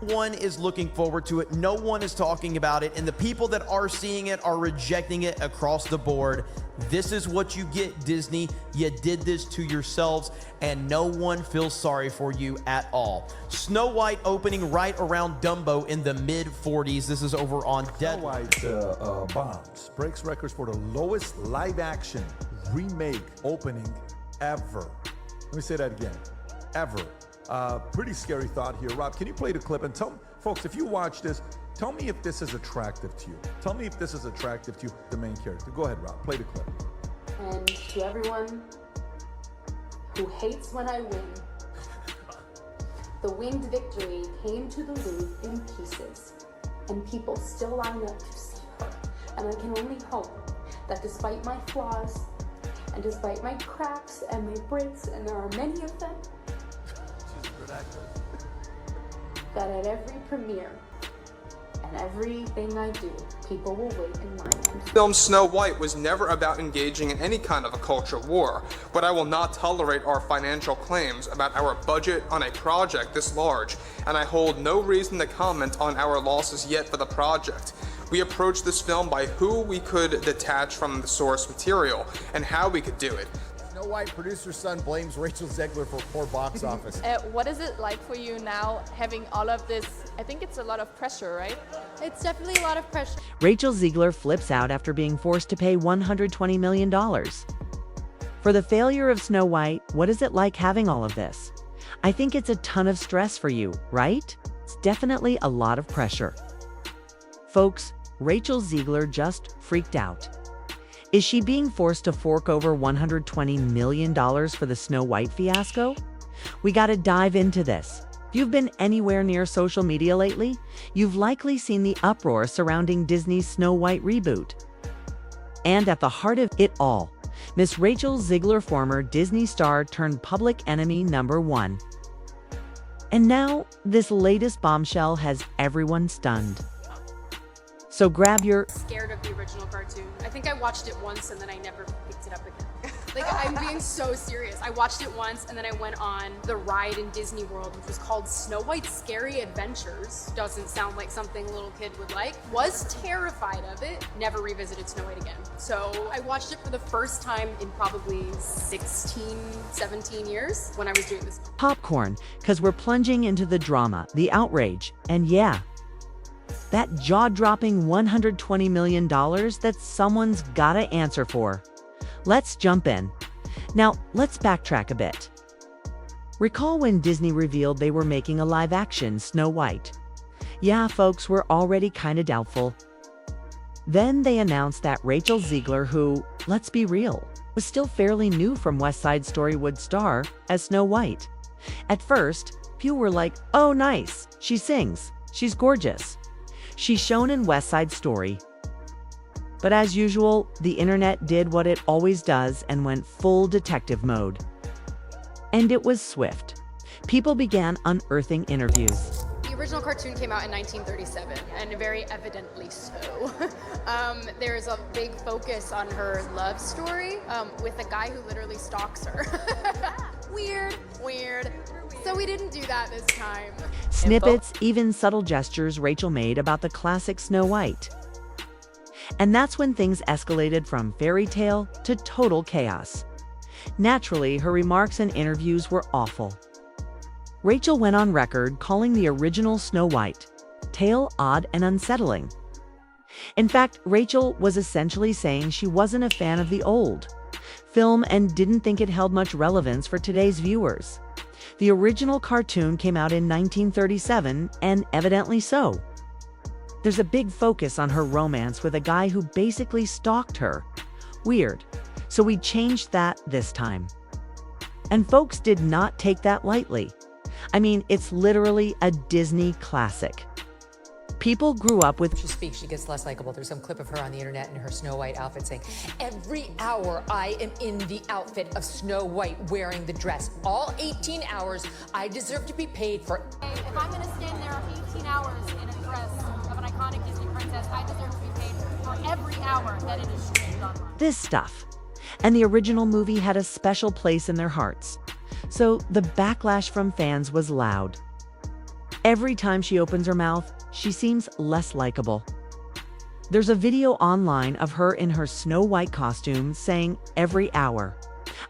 one is looking forward to it. No one is talking about it. And the people that are seeing it are rejecting it across the board. This is what you get, Disney. You did this to yourselves, and no one feels sorry for you at all. Snow White opening right around Dumbo in the mid-40s. This is over on Dead. Snow White bombs, breaks records for the lowest live-action remake opening ever. Let me say that again, ever. Pretty scary thought here. Rob, can you play the clip and tell folks, if you watch this, tell me if this is attractive to you. Tell me if this is attractive to you, the main character. Go ahead, Rob, play the clip. And to everyone who hates when I win, the winged victory came to the Louvre in pieces, and people still line up to see her. And I can only hope that despite my flaws, and despite my cracks and my breaks, and there are many of them, that at every premiere and everything I do, people will wait in line. Film Snow White was never about engaging in any kind of a culture war, but I will not tolerate our financial claims about our budget on a project this large, and I hold no reason to comment on our losses yet for the project. We approached this film by who we could detach from the source material and how we could do it. Snow White producer's son blames Rachel Zegler for poor box office. What is it like for you now having all of this? I think it's a lot of pressure, right? It's definitely a lot of pressure. Rachel Zegler flips out after being forced to pay $120 million. For the failure of Snow White, what is it like having all of this? I think it's a ton of stress for you, right? It's definitely a lot of pressure. Folks, Rachel Zegler just freaked out. Is she being forced to fork over $120 million for the Snow White fiasco? We gotta dive into this. If you've been anywhere near social media lately, you've likely seen the uproar surrounding Disney's Snow White reboot. And at the heart of it all, Miss Rachel Zegler, former Disney star turned public enemy #1. And now, this latest bombshell has everyone stunned. So grab your... Scared of the original cartoon. I think I watched it once and then I never picked it up again. Like, I'm being so serious. I watched it once and then I went on the ride in Disney World, which was called Snow White's Scary Adventures. Doesn't sound like something a little kid would like. Was terrified of it. Never revisited Snow White again. So I watched it for the first time in probably 16, 17 years when I was doing this. Popcorn, because we're plunging into the drama, the outrage, and yeah, that jaw-dropping $120 million that someone's gotta answer for. Let's jump in. Now, let's backtrack a bit. Recall when Disney revealed they were making a live-action Snow White? Yeah, folks, we're already kinda doubtful. Then they announced that Rachel Zegler, who, let's be real, was still fairly new from West Side Story, would star as Snow White. At first, few were like, oh nice, she sings, she's gorgeous. She's shown in West Side Story. But as usual, the internet did what it always does and went full detective mode. And it was swift. People began unearthing interviews. The original cartoon came out in 1937, and very evidently so. There's a big focus on her love story with a guy who literally stalks her. Weird. So we didn't do that this time. Snippets, even subtle gestures Rachel made about the classic Snow White. And that's when things escalated from fairy tale to total chaos. Naturally, her remarks and interviews were awful. Rachel went on record calling the original Snow White tale odd and unsettling. In fact, Rachel was essentially saying she wasn't a fan of the old film and didn't think it held much relevance for today's viewers. The original cartoon came out in 1937, and evidently so. There's a big focus on her romance with a guy who basically stalked her. Weird. So we changed that this time. And folks did not take that lightly. I mean, it's literally a Disney classic. People grew up with... She speaks, she gets less likable. There's some clip of her on the internet in her Snow White outfit saying, every hour I am in the outfit of Snow White wearing the dress. All 18 hours, I deserve to be paid for... If I'm gonna stand there 18 hours in a dress of an iconic Disney princess, I deserve to be paid for every hour that it is streamed online. This stuff. And the original movie had a special place in their hearts. So the backlash from fans was loud. Every time she opens her mouth, she seems less likable. There's a video online of her in her Snow White costume saying every hour,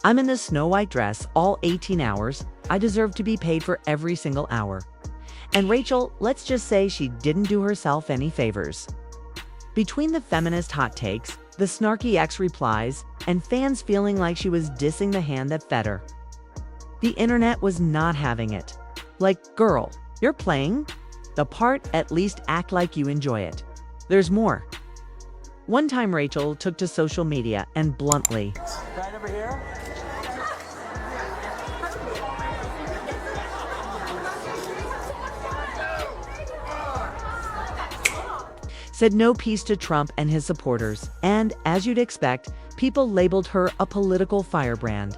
"I'm in this Snow White dress all 18 hours. I deserve to be paid for every single hour." And Rachel, let's just say she didn't do herself any favors. Between the feminist hot takes, the snarky ex replies, and fans feeling like she was dissing the hand that fed her, the internet was not having it. Like, girl, you're playing the part, at least act like you enjoy it. There's more. One time Rachel took to social media and bluntly, Right over here. said no peace to Trump and his supporters, and, as you'd expect, people labeled her a political firebrand.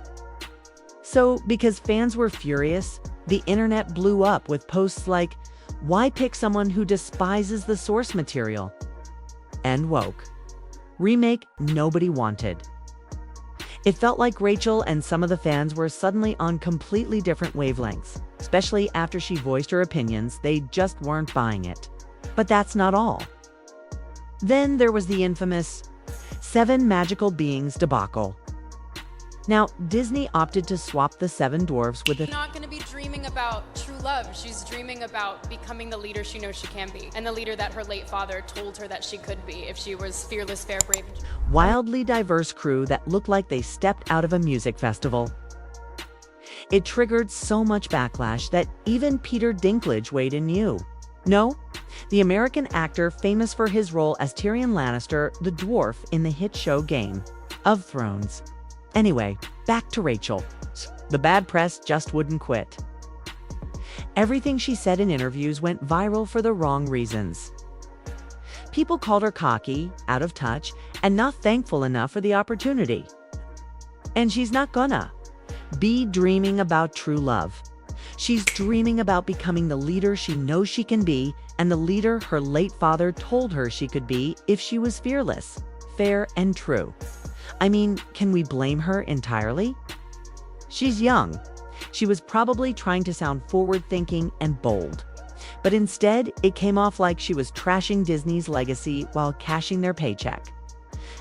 So, because fans were furious, the internet blew up with posts like, "Why pick someone who despises the source material?" and woke. Remake nobody wanted. It felt like Rachel and some of the fans were suddenly on completely different wavelengths, especially after she voiced her opinions. They just weren't buying it. But that's not all. Then there was the infamous 7 magical beings debacle. Now, Disney opted to swap the 7 dwarfs with She's not going to be dreaming about true love. She's dreaming about becoming the leader she knows she can be, and the leader that her late father told her that she could be if she was fearless, fair, brave. Wildly diverse crew that looked like they stepped out of a music festival. It triggered so much backlash that even Peter Dinklage weighed in new. No, the American actor famous for his role as Tyrion Lannister, the dwarf in the hit show Game of Thrones. Anyway, back to Rachel. The bad press just wouldn't quit. Everything she said in interviews went viral for the wrong reasons. People called her cocky, out of touch, and not thankful enough for the opportunity. And she's not gonna be dreaming about true love. She's dreaming about becoming the leader she knows she can be, and the leader her late father told her she could be if she was fearless, fair, and true. I mean, can we blame her entirely? She's young. She was probably trying to sound forward-thinking and bold. But instead, it came off like she was trashing Disney's legacy while cashing their paycheck.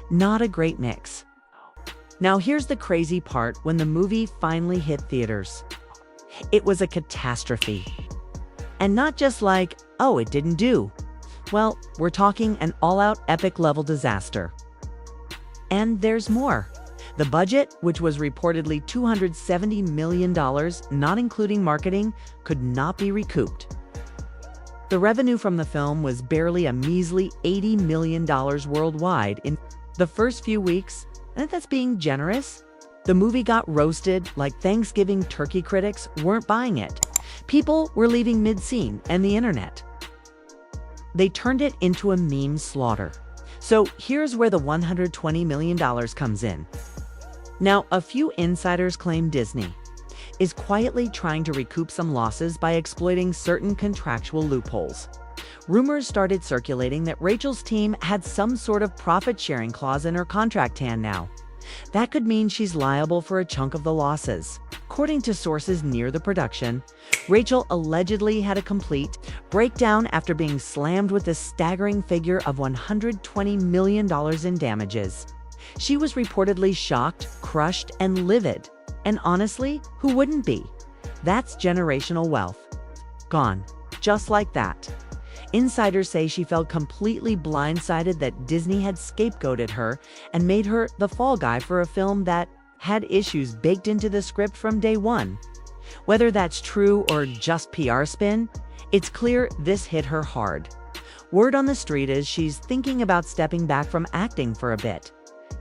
Not a great mix. Now here's the crazy part when the movie finally hit theaters. It was a catastrophe. And not just like, oh, it didn't do. Well, we're talking an all-out epic-level disaster. And there's more. The budget, which was reportedly $270 million, not including marketing, could not be recouped. The revenue from the film was barely a measly $80 million worldwide in the first few weeks, and that's being generous. The movie got roasted like Thanksgiving turkey critics weren't buying it. People were leaving mid-scene and the internet. They turned it into a meme slaughter. So here's where the $120 million comes in. Now, a few insiders claim Disney is quietly trying to recoup some losses by exploiting certain contractual loopholes. Rumors started circulating that Rachel's team had some sort of profit-sharing clause in her contract hand now. That could mean she's liable for a chunk of the losses. According to sources near the production, Rachel allegedly had a complete breakdown after being slammed with the staggering figure of $120 million in damages. She was reportedly shocked, crushed, and livid. And honestly, who wouldn't be? That's generational wealth. Gone. Just like that. Insiders say she felt completely blindsided that Disney had scapegoated her and made her the fall guy for a film that had issues baked into the script from day one. Whether that's true or just PR spin, it's clear this hit her hard. Word on the street is she's thinking about stepping back from acting for a bit.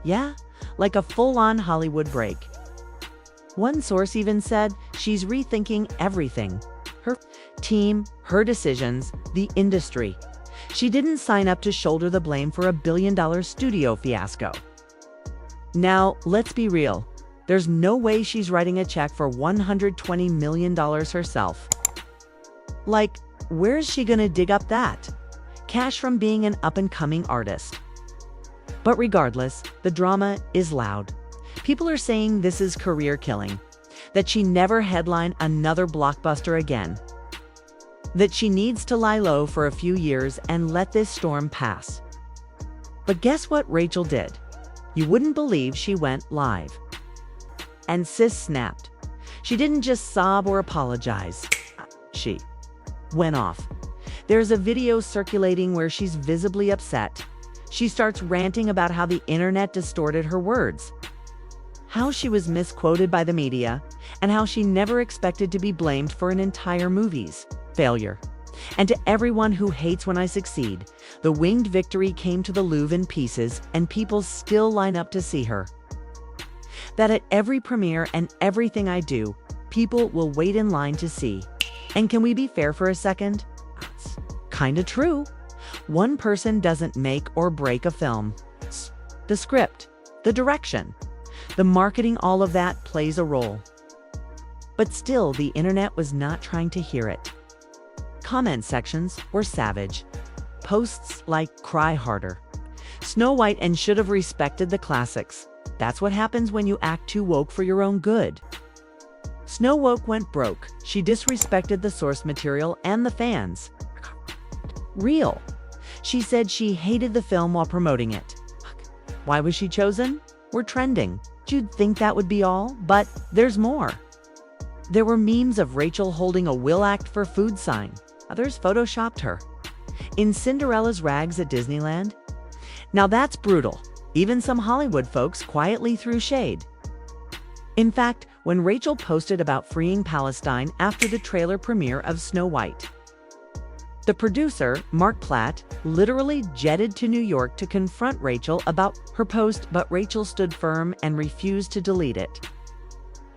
Yeah, like a full-on Hollywood break. One source even said she's rethinking everything. Her team, her decisions, the industry. She didn't sign up to shoulder the blame for a billion-dollar studio fiasco. Now, let's be real. There's no way she's writing a check for $120 million herself. Like, where's she gonna dig up that? Cash from being an up-and-coming artist. But regardless, the drama is loud. People are saying this is career killing, that she never headline another blockbuster again. that she needs to lie low for a few years and let this storm pass. But guess what Rachel did? You wouldn't believe she went live. And sis snapped. She didn't just sob or apologize. She went off. There's a video circulating where she's visibly upset. She starts ranting about how the internet distorted her words, how she was misquoted by the media, and how she never expected to be blamed for an entire movie's failure. And to everyone who hates when I succeed, the winged victory came to the Louvre in pieces, and people still line up to see her. That at every premiere and everything I do, people will wait in line to see. And can we be fair for a second? It's kinda true. One person doesn't make or break a film. The script, the direction, the marketing, all of that plays a role. But still, the internet was not trying to hear it. Comment sections were savage. Posts like "cry harder," "Snow White and should have respected the classics." That's what happens when you act too woke for your own good. Snow Woke went broke. She disrespected the source material and the fans. Real. She said she hated the film while promoting it. Why was she chosen? We're trending. You'd think that would be all, but there's more. There were memes of Rachel holding a "Will Act for Food" sign. Others photoshopped her in Cinderella's rags at Disneyland. Now that's brutal. Even some Hollywood folks quietly threw shade. In fact, when Rachel posted about freeing Palestine after the trailer premiere of Snow White, the producer, Mark Platt, literally jetted to New York to confront Rachel about her post, but Rachel stood firm and refused to delete it.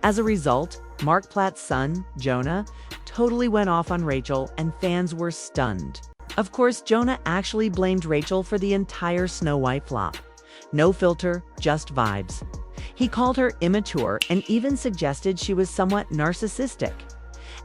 As a result, Mark Platt's son, Jonah, totally went off on Rachel, and fans were stunned. Of course, Jonah actually blamed Rachel for the entire Snow White flop. No filter, just vibes. He called her immature and even suggested she was somewhat narcissistic.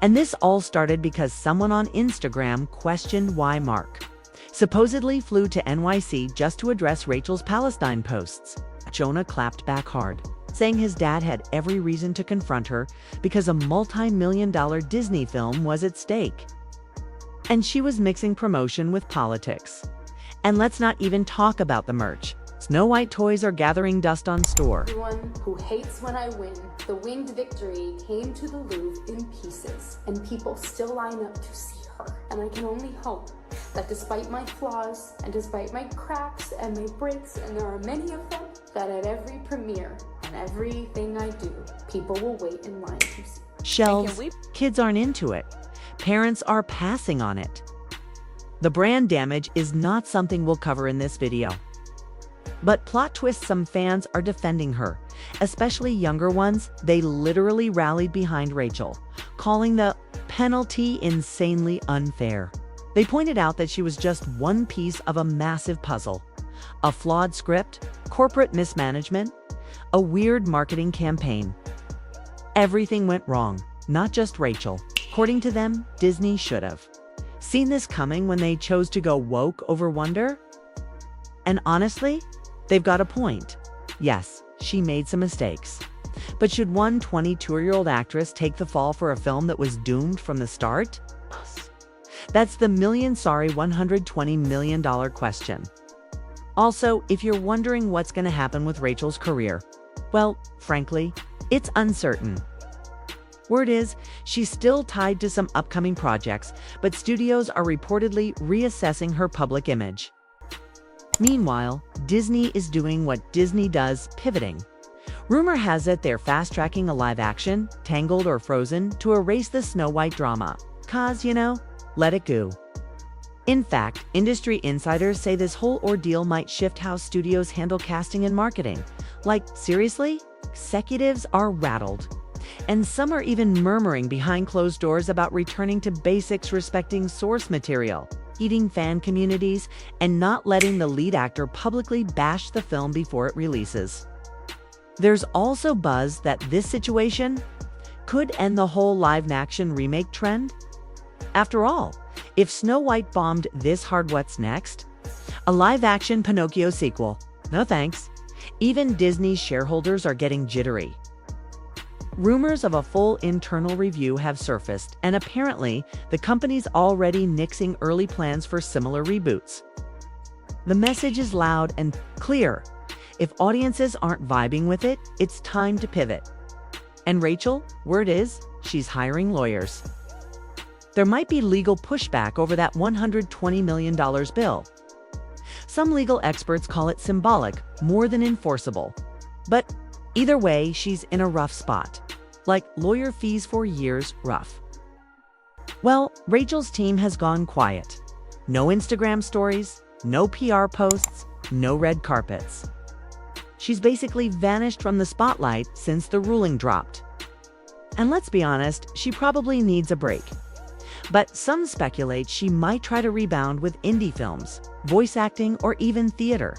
And this all started because someone on Instagram questioned why Mark supposedly flew to NYC just to address Rachel's Palestine posts. Jonah clapped back hard, saying his dad had every reason to confront her because a multi-million-dollar Disney film was at stake. And she was mixing promotion with politics. And let's not even talk about the merch. Snow White toys are gathering dust on store. Everyone who hates when I win, the winged victory came to the Louvre in pieces, and people still line up to see her. And I can only hope that despite my flaws, and despite my cracks and my breaks, and there are many of them, that at every premiere and everything I do, people will wait in line to see. Shelves, kids aren't into it. Parents are passing on it. The brand damage is not something we'll cover in this video. But plot twist, some fans are defending her, especially younger ones. They literally rallied behind Rachel, calling the penalty insanely unfair. They pointed out that she was just one piece of a massive puzzle. A flawed script, corporate mismanagement, a weird marketing campaign. Everything went wrong, not just Rachel. According to them, Disney should have seen this coming when they chose to go woke over wonder. And honestly, they've got a point. Yes, she made some mistakes. But should one 22-year-old actress take the fall for a film that was doomed from the start? That's the $120 million question. Also, if you're wondering what's going to happen with Rachel's career, well, frankly, it's uncertain. Word is, she's still tied to some upcoming projects, but studios are reportedly reassessing her public image. Meanwhile, Disney is doing what Disney does, pivoting. Rumor has it they're fast-tracking a live-action, Tangled or Frozen, to erase the Snow White drama. 'Cause, let it go. In fact, industry insiders say this whole ordeal might shift how studios handle casting and marketing. Like, seriously? Executives are rattled. And some are even murmuring behind closed doors about returning to basics, respecting source material, eating fan communities, and not letting the lead actor publicly bash the film before it releases. There's also buzz that this situation could end the whole live-action remake trend. After all, if Snow White bombed this hard, what's next? A live-action Pinocchio sequel? No thanks. Even Disney's shareholders are getting jittery. rumors of a full internal review have surfaced, and apparently, the company's already nixing early plans for similar reboots. The message is loud and clear. If audiences aren't vibing with it, it's time to pivot. And Rachel, word is, she's hiring lawyers. There might be legal pushback over that $120 million bill. Some legal experts call it symbolic, more than enforceable. But either way, she's in a rough spot. Like lawyer fees for years rough. Well, Rachel's team has gone quiet. No Instagram stories, no PR posts, no red carpets. She's basically vanished from the spotlight since the ruling dropped. And let's be honest, she probably needs a break. But some speculate she might try to rebound with indie films, voice acting, or even theater.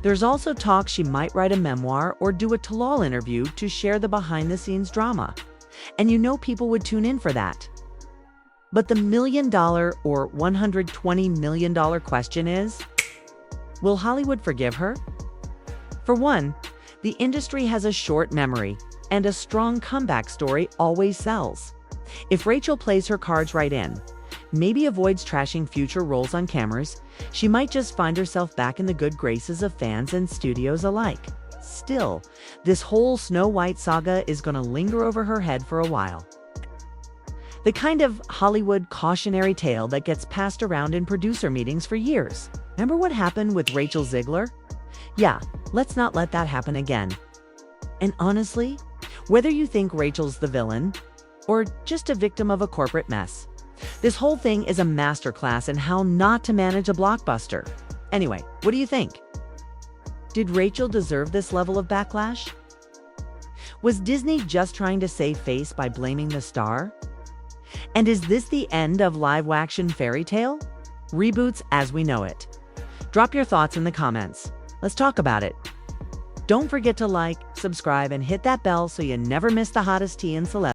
There's also talk she might write a memoir or do a tell-all interview to share the behind-the-scenes drama. And you know people would tune in for that. But the $1 million or $120 million question is, will Hollywood forgive her? For one, the industry has a short memory, and a strong comeback story always sells. If Rachel plays her cards right in, maybe avoids trashing future roles on cameras, she might just find herself back in the good graces of fans and studios alike. Still, this whole Snow White saga is going to linger over her head for a while. The kind of Hollywood cautionary tale that gets passed around in producer meetings for years. Remember what happened with Rachel Zegler? Yeah, let's not let that happen again. And honestly, whether you think Rachel's the villain or just a victim of a corporate mess, this whole thing is a masterclass in how not to manage a blockbuster. Anyway, what do you think? Did Rachel deserve this level of backlash? Was Disney just trying to save face by blaming the star? And is this the end of live-action fairy tale? Reboots as we know it. Drop your thoughts in the comments. Let's talk about it. Don't forget to like, subscribe, and hit that bell so you never miss the hottest tea in celebrity.